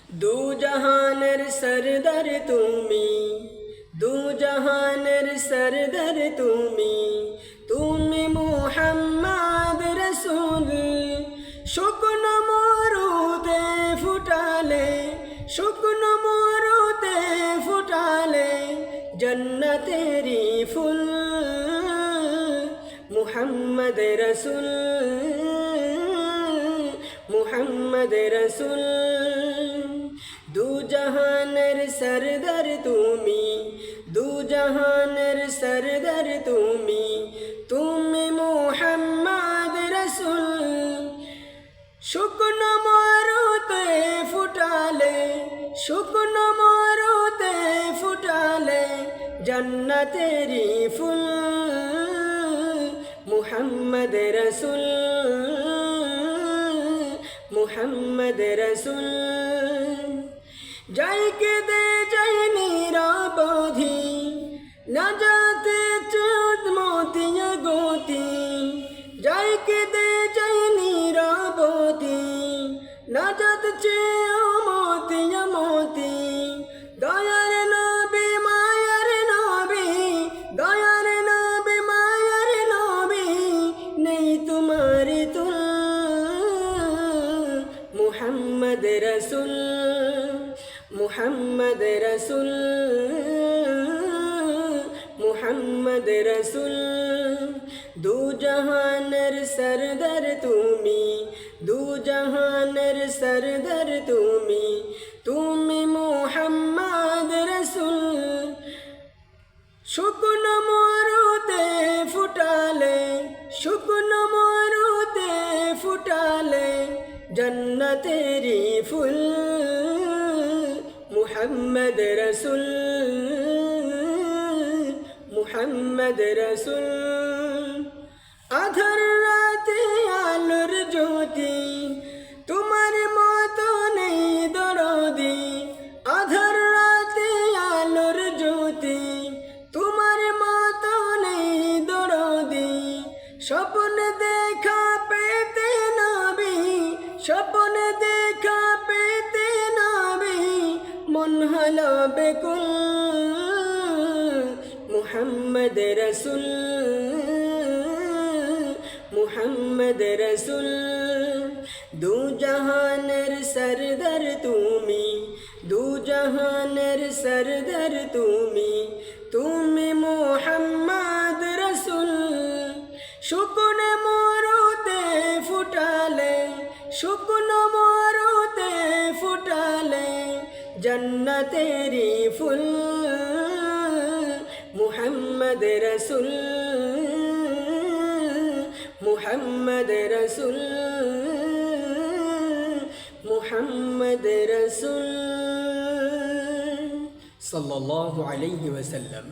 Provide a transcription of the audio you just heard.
দু জাহানের সরদার তুমি, দু জাহানের সরদার তুমি, তুমি মুহাম্মদ রসূল। শুকনো মরুতে ফুটালে, শুকনো মরুতে ফুটালে জন্নতেরি ফুল, মুহাম্মদ রসূল, মুহাম্মদ রসূল। দু জাহানের সরদার তুমি, দু জাহানের সরদার তুমি, তুমি মুহাম্মদ রসূল। শুকনো মরুতে ফুটালে, শুকনো মরুতে ফুটালে জন্নতেরি ফুল, মুহাম্মদ রসূল, মুহাম্মদ রসূল। যাইকে দে যাই নিরাবধি, না যাতে চুদ মতিয়া গতি। যাইকে দে যাই নিরাবধি, না যাতে চেয়ে মতিয়া মতি। দয়ার নবী মায়ার নবী, দয়ার নবী মায়ার নবী, নেই তোমার তুল, মুহাম্মদ রসূল, মুহাম্মদ রসূল, মুহাম্মদ রসূল। দু জাহানের সরদার তুমি, দু জাহানের সরদার তুমি, তুমি মুহাম্মদ রসূল। শুকনো মরুতে ফুটালে, শুকনো মরুতে ফুটালে জন্নতেরি ফুল, মুহাম্মদ রসূল, মুহাম্মদ রসূল। আধার রাতে আলোর জ্যোতি, তোমার মতো নেই দরদি। আধার রাতে আলোর জ্যোতি, তোমার মতো নেই দরদি। স্বপ্ন দেখা পেতে নবী, স্বপ্ন দেখা পেতে নবী, মন হলো বেকুল, মুহাম্মদ রসূল, মুহাম্মদ রসূল। দু জাহানের সরদার তুমি, দু জাহানের সরদার তুমি, তুমি মুহাম্মদ রসূল। শুকনো মরুতে ফুটালে, শুকনো মরুতে ফুটালে জন্নতেরি ফুল, মুহাম্মদ রসূল, মুহাম্মদ রসূল, মুহাম্মদ রসূল সাল্লাল্লাহু আলাইহি ওয়াসাল্লাম।